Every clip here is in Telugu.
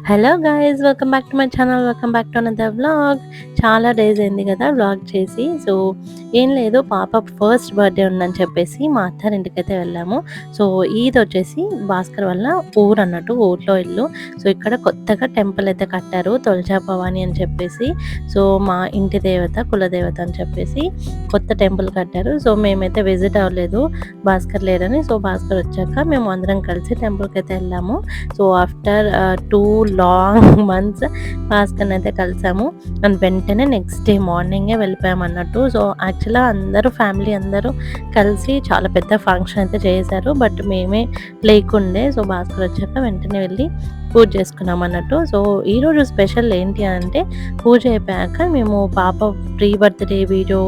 Hello guys, welcome back to my channel. Welcome back to another vlog. చాలా డేస్ అయింది కదా వ్లాగ్ చేసి. సో ఏం లేదు, పాప ఫస్ట్ బర్త్డే ఉందని చెప్పేసి మా అత్తారింటికైతే వెళ్ళాము. సో ఇది వచ్చేసి భాస్కర్ వల్ల ఊరు అన్నట్టు, ఊర్లో ఇల్లు. సో ఇక్కడ కొత్తగా టెంపుల్ అయితే కట్టారు, తొలచా భవాని అని చెప్పేసి. సో మా ఇంటి దేవత, కులదేవత అని చెప్పేసి కొత్త టెంపుల్ కట్టారు. సో మేమైతే విజిట్ అవ్వలేదు, భాస్కర్ లేరని. సో భాస్కర్ వచ్చాక మేము అందరం కలిసి టెంపుల్కి అయితే వెళ్ళాము. సో ఆఫ్టర్ 2 లాంగ్ మంత్స్ భాస్కర్ని అయితే కలిసాము. అండ్ వెంటనే నెక్స్ట్ డే మార్నింగే వెళ్ళిపోయాము అన్నట్టు. సో యాక్చువల్గా అందరూ ఫ్యామిలీ అందరూ కలిసి చాలా పెద్ద ఫంక్షన్ అయితే చేశారు, బట్ మేమే లేకుండే. సో భాస్కర్ వచ్చాక వెంటనే వెళ్ళి పూజ చేసుకున్నాం అన్నట్టు. సో ఈరోజు స్పెషల్ ఏంటి అంటే, పూజ అయిపోయాక మేము పాప ప్రీ బర్త్డే వీడియో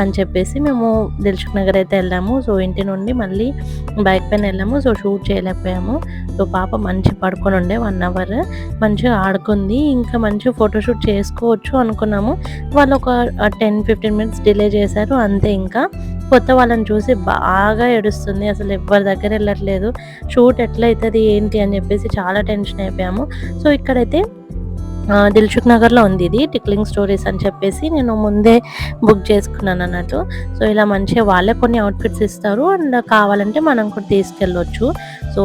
అని చెప్పేసి మేము దిల్సుఖ్ నగర్ అయితే వెళ్ళాము. సో ఇంటి నుండి మళ్ళీ బైక్ పైన వెళ్ళాము. So shoot చేయలేకపోయాము. సో పాప మంచి పడుకొని ఉండే 1 అవర్ మంచిగా ఆడుకుంది. ఇంకా మంచిగా ఫోటోషూట్ చేసుకోవచ్చు అనుకున్నాము. వాళ్ళు ఒక 10-15 మినిట్స్ డిలే చేశారు అంతే. ఇంకా కొత్త వాళ్ళని చూసి బాగా ఏడుస్తుంది, అసలు ఎవరి దగ్గర వెళ్ళట్లేదు. షూట్ ఎట్లా అవుతుంది ఏంటి అని చెప్పేసి చాలా టెన్షన్ అయిపోయాము. సో ఇక్కడైతే దిల్సుఖ్ నగర్లో ఉంది ఇది, టిక్లింగ్ స్టోరీస్ అని చెప్పేసి నేను ముందే బుక్ చేసుకున్నాను అన్నట్టు. సో ఇలా మంచిగా వాళ్ళే కొన్ని అవుట్ఫిట్స్ ఇస్తారు, అండ్ కావాలంటే మనం కూడా తీసుకెళ్ళొచ్చు. సో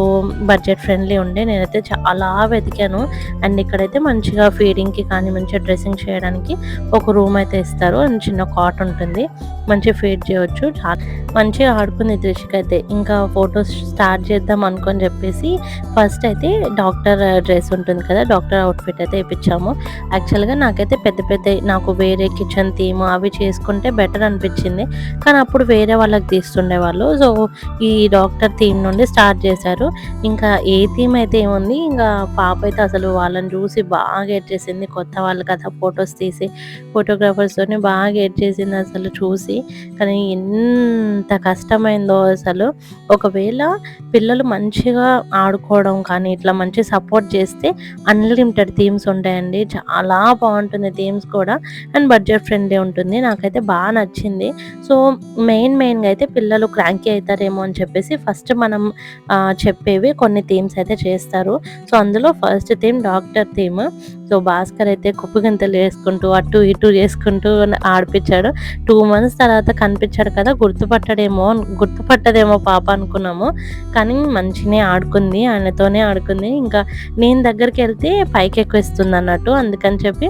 బడ్జెట్ ఫ్రెండ్లీ ఉండే, నేనైతే చాలా వెతికాను. అండ్ ఇక్కడైతే మంచిగా ఫీడింగ్కి కానీ మంచిగా డ్రెస్సింగ్ చేయడానికి ఒక రూమ్ అయితే ఇస్తారు, అండ్ చిన్న కాట్ ఉంటుంది, మంచిగా ఫీడ్ చేయవచ్చు. చాలా మంచిగా ఆడుకుంది త్రిషిక అయితే. ఇంకా ఫొటోస్ స్టార్ట్ చేద్దాం అనుకొని చెప్పేసి ఫస్ట్ అయితే డాక్టర్ డ్రెస్ ఉంటుంది కదా, డాక్టర్ అవుట్ఫిట్ అయితే ఇప్పించాము. యాక్చువల్గా నాకైతే పెద్ద పెద్ద, నాకు వేరే కిచెన్ థీమ్ అవి చేసుకుంటే బెటర్ అనిపించింది, కానీ అప్పుడు వేరే వాళ్ళకి తీస్తుండే వాళ్ళు. సో ఈ డాక్టర్ థీమ్ నుండి స్టార్ట్ చేశారు. ఇంకా ఏ థీమ్ అయితే ఏముంది, ఇంకా పాప అయితే అసలు వాళ్ళని చూసి బాగా ఏడ్ చేసింది. కొత్త వాళ్ళు కదా, ఫొటోస్ తీసి ఫోటోగ్రాఫర్స్తోనే బాగా ఏడ్ చేసింది అసలు చూసి. కానీ ఎంత కష్టమైందో అసలు. ఒకవేళ పిల్లలు మంచిగా ఆడుకోవడం కానీ ఇట్లా మంచి సపోర్ట్ చేస్తే అన్లిమిటెడ్ థీమ్స్ ఉంటాయండి, చాలా బాగుంటుంది థీమ్స్ కూడా, అండ్ బడ్జెట్ ఫ్రెండ్లీ ఉంటుంది. నాకైతే బాగా నచ్చింది. సో మెయిన్గా అయితే పిల్లలు క్రాంకీ అవుతారేమో అని చెప్పేసి ఫస్ట్ మనం చెప్పేవి కొన్ని థీమ్స్ అయితే చేస్తారు. సో అందులో first theme doctor theme. So Bhaskar అయితే కుప్పగింతలు వేసుకుంటూ అటు ఇటు చేసుకుంటూ ఆడిపించాడు. 2 మంత్స్ తర్వాత కనిపించాడు కదా, గుర్తుపట్టదేమో పాప అనుకున్నాము, కానీ మంచిగానే ఆడుకుంది, ఆయనతోనే ఆడుకుంది. ఇంకా నేను దగ్గరికి వెళ్తే పైకి ఎక్కువిస్తుంది అన్నట్టు, అందుకని చెప్పి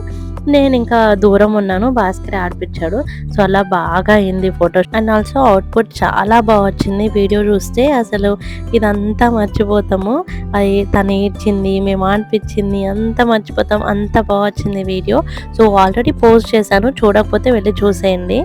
నేను ఇంకా దూరం ఉన్నాను, భాస్కర్ ఆడిపించాడు. సో అలా బాగా అయింది ఫొటోస్. అండ్ ఆల్సో అవుట్పుట్ చాలా బాగా వచ్చింది. వీడియో చూస్తే అసలు ఇదంతా మర్చిపోతాము, అది తను ఏడ్చింది, మేము ఆడిపించింది అంతా మర్చిపోతాం, అంత బాగా వచ్చింది వీడియో. సో ఆల్రెడీ పోస్ట్ చేశాను, చూడకపోతే వెళ్ళి చూసేయండి.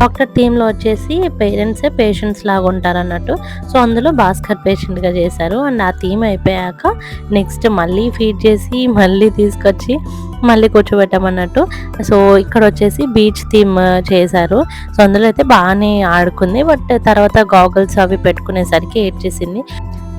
డాక్టర్ టీంలో వచ్చేసి పేరెంట్సే పేషెంట్స్ లాగా ఉంటారు అన్నట్టు. సో అందులో భాస్కర్ పేషెంట్గా చేశారు. అండ్ ఆ థీమ్ అయిపోయాక నెక్స్ట్ మళ్ళీ ఫీడ్ చేసి మళ్ళీ తీసుకొచ్చి మళ్ళీ కూర్చోబెట్టామన్నట్టు. సో ఇక్కడ వచ్చేసి బీచ్ థీమ్ చేశారు. సో అందులో అయితే బాగానే ఆడుకుంది, బట్ తర్వాత గాగుల్స్ అవి పెట్టుకునేసరికి ఏడ్చేసింది.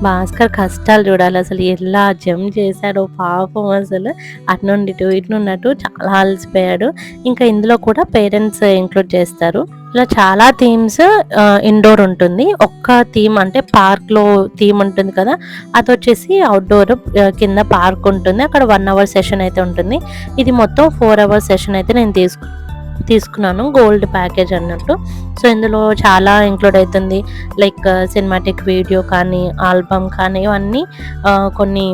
భాస్కర్ కష్టాలు చూడాలి, అసలు ఎలా జంప్ చేశాడో పాపం, అసలు అటు నుండి ఇటు ఉన్నట్టు చాలా అలసిపోయాడు. ఇంకా ఇందులో కూడా పేరెంట్స్ ఇంక్లూడ్ చేస్తారు. ఇలా చాలా థీమ్స్ ఇండోర్ ఉంటుంది. ఒక్క థీమ్ అంటే పార్క్లో థీమ్ ఉంటుంది కదా, అది వచ్చేసి అవుట్డోర్, కింద పార్క్ ఉంటుంది, అక్కడ 1 అవర్ సెషన్ అయితే ఉంటుంది. ఇది మొత్తం 4 అవర్స్ సెషన్ అయితే నేను తీసుకున్నాను, గోల్డ్ ప్యాకేజ్ అన్నట్టు. సో ఇందులో చాలా ఇంక్లూడ్ అవుతుంది, లైక్ సినిమాటిక్ వీడియో కానీ ఆల్బమ్ కానీ ఇవన్నీ కొన్ని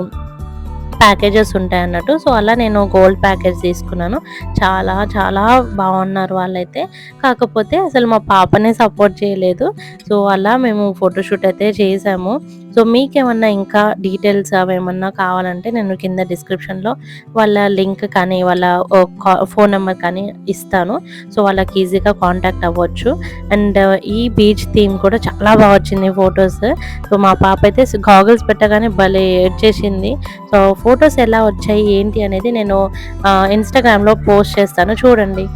ప్యాకేజెస్ ఉంటాయి అన్నట్టు. సో అలా నేను గోల్డ్ ప్యాకేజ్ తీసుకున్నాను. చాలా చాలా బాగున్నారు వాళ్ళైతే. కాకపోతే అసలు మా పాపనే సపోర్ట్ చేయలేదు. సో అలా మేము ఫోటోషూట్ అయితే చేసాము. సో మీకేమన్నా ఇంకా డీటెయిల్స్ అవేమన్నా కావాలంటే నేను కింద డిస్క్రిప్షన్‌లో వాళ్ళ లింక్ కానీ, వాళ్ళ ఫోన్ నెంబర్ కానీ ఇస్తాను. సో వాళ్ళకి ఈజీగా కాంటాక్ట్ అవ్వచ్చు. అండ్ ఈ బీచ్ థీమ్ కూడా చాలా బాగా వచ్చింది ఫోటోస్. సో మా పాప అయితే గాగుల్స్ పెట్టగానే భలే ఏడ్చేసింది. సో ఫోటోస్ ఎలా వచ్చాయి ఏంటి అనేది నేను ఇన్‌స్టాగ్రామ్‌లో పోస్ట్ చేస్తాను చూడండి.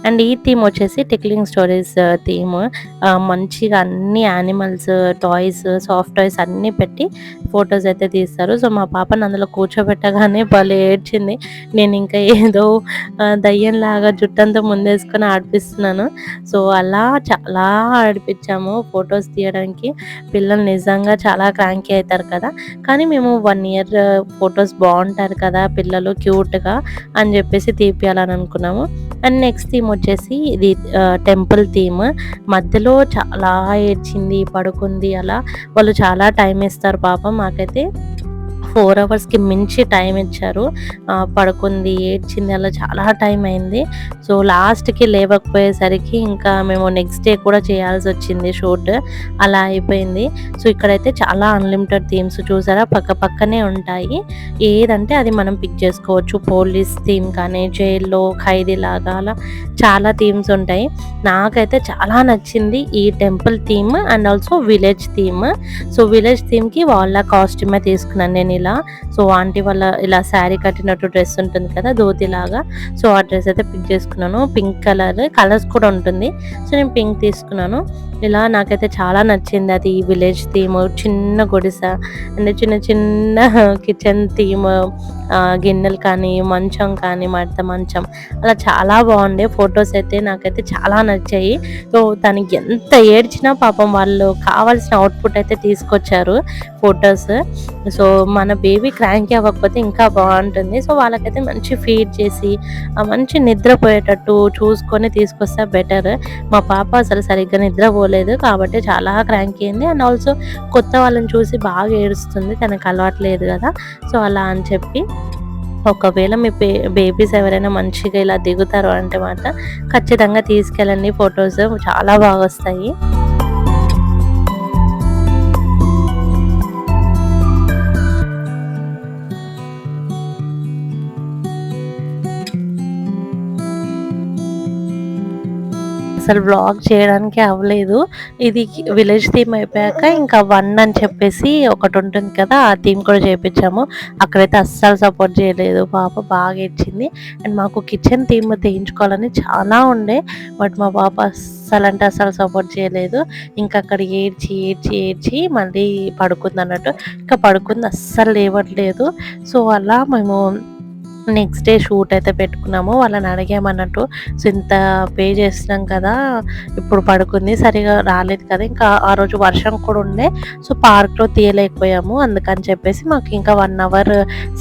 అండ్ ఈ థీమ్ వచ్చేసి టిక్లింగ్ స్టోరీస్ థీమ్. మంచిగా అన్ని యానిమల్స్, టాయ్స్, సాఫ్ట్ టాయ్స్ అన్నీ పెట్టి ఫొటోస్ అయితే తీస్తారు. సో మా పాపని అందులో కూర్చోబెట్టగానే భలే ఏడ్చింది. నేను ఇంకా ఏదో దయ్యంలాగా జుట్టంతా ముందేసుకొని ఆడిపిస్తున్నాను. సో అలా చాలా ఆడిపించాము ఫొటోస్ తీయడానికి. పిల్లలు నిజంగా చాలా క్రాంకీ అవుతారు కదా! కానీ మేము 1 ఇయర్ ఫొటోస్ బాగుంటారు కదా పిల్లలు క్యూట్‌గా అని చెప్పేసి తీపియాలని అనుకున్నాము. అండ్ నెక్స్ట్ థీమ్ వచ్చేసి ఇది టెంపుల్ థీమ్. మధ్యలో చాలా ఏడ్చింది, పడుకుంది. అలా వాళ్ళు చాలా టైం ఇస్తారు పాపం. మాకైతే 4 అవర్స్‌కి మించి టైం ఇచ్చారు. పడుకుంది, ఏడ్చింది, అలా చాలా టైం అయింది. సో లాస్ట్‌కి లేవకపోయేసరికి ఇంకా మేము నెక్స్ట్ డే కూడా చేయాల్సొచ్చింది షూట్. అలా అయిపోయింది. సో ఇక్కడైతే చాలా అన్‌లిమిటెడ్ థీమ్స్ చూసారా పక్క పక్కనే ఉంటాయి. ఏదంటే అది మనం పిక్ చేసుకోవచ్చు. పోలీస్ థీమ్ కానీ, జైల్‌లో ఖైదీలాగా అలా చాలా థీమ్స్ ఉంటాయి. నాకైతే చాలా నచ్చింది ఈ temple theme and also village theme. So village థీమ్‌కి వాళ్ళ కాస్ట్యూమే తీసుకున్నాను నేను ఇలా. సో ఆంటీ వాళ్ళ ఇలా శారీ కట్టినట్టు డ్రెస్ ఉంటుంది కదా ధోతిలాగా. సో ఆ డ్రెస్ అయితే పిక్ చేసుకున్నాను. పింక్ కలర్స్ కూడా ఉంటుంది. సో నేను పింక్ తీసుకున్నాను. ఇలా నాకైతే చాలా నచ్చింది అది విలేజ్ థీమ్. చిన్న గుడిసె అండ్ చిన్న చిన్న కిచెన్ థీమ్, గిన్నెలు కానీ, మంచం కానీ, మడత మంచం అలా చాలా బాగుండే. ఫొటోస్ అయితే నాకైతే చాలా నచ్చాయి. సో తనకి ఎంత ఏడ్చినా పాపం వాళ్ళు కావాల్సిన అవుట్పుట్ అయితే తీసుకొచ్చారు ఫొటోస్. సో మన బేబీ క్రాంకీ అవ్వకపోతే ఇంకా బాగుంటుంది. సో వాళ్ళకైతే మంచి ఫీడ్ చేసి మంచి నిద్రపోయేటట్టు చూసుకొని తీసుకొస్తే బెటర్. మా పాప అసలు సరిగ్గా నిద్రపోలేదు కాబట్టి చాలా క్రాంకీ అయింది. అండ్ ఆల్సో కొత్త వాళ్ళని చూసి బాగా ఏడుస్తుంది. తనకు అలవాటు లేదు కదా. సో అలా అని చెప్పి ఒకవేళ మీ బేబీస్ ఎవరైనా మంచిగా ఇలా దిగుతారు అంటే మాత్రం ఖచ్చితంగా తీసుకెళ్ళండి. ఫొటోస్ చాలా బాగా వస్తాయి. అసలు వ్లాగ్ చేయడానికి అవ్వలేదు. ఇది విలేజ్ థీమ్ అయిపోయాక ఇంకా 1 అని చెప్పేసి ఒకటి ఉంటుంది కదా ఆ థీమ్ కూడా చేయించాము. అక్కడైతే అస్సలు సపోర్ట్ చేయలేదు. పాప బాగా ఏడ్చింది. అండ్ మాకు కిచెన్ థీమ్ తీయించుకోవాలని చాలా ఉండే. బట్ మా పాప అస్సలు అంటే అస్సలు సపోర్ట్ చేయలేదు. ఇంకా అక్కడ ఏడ్చి ఏడ్చి ఏడ్చి మళ్ళీ పడుకుంది అన్నట్టు. ఇంకా పడుకుంది అస్సలు లేవట్లేదు. సో అలా మేము నెక్స్ట్ డే షూట్ అయితే పెట్టుకున్నాము. వాళ్ళని అడిగామన్నట్టు. సో ఇంత పే చేసినాం కదా, ఇప్పుడు పడుకుంది సరిగా రాలేదు కదా. ఇంకా ఆ రోజు వర్షం కూడా ఉండే. సో పార్క్లో తీయలేకపోయాము. అందుకని చెప్పేసి మాకు ఇంకా 1 అవర్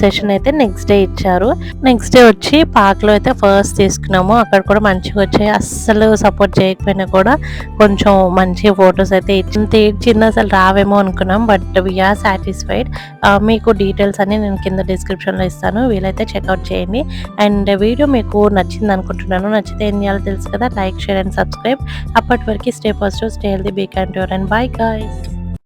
సెషన్ అయితే నెక్స్ట్ డే ఇచ్చారు. నెక్స్ట్ డే వచ్చి పార్క్లో అయితే ఫస్ట్ తీసుకున్నాము. అక్కడ కూడా మంచిగా వచ్చాయి. అస్సలు సపోర్ట్ చేయకపోయినా కూడా కొంచెం మంచి ఫొటోస్ అయితే ఇంత ఏడ్చింది అసలు రావేమో అనుకున్నాం. But we are satisfied. మీకు డీటెయిల్స్ అన్ని నేను కింద డిస్క్రిప్షన్లో ఇస్తాను. వీలైతే చెక్అవుట్ చేయండి. అండ్ వీడియో మీకు నచ్చింది అనుకుంటున్నాను. నచ్చితే ఏం చేయాలో తెలుసు కదా, లైక్, షేర్ అండ్ సబ్స్క్రైబ్. అప్పటి వరకు stay positive, stay healthy, be kind to your and bye guys.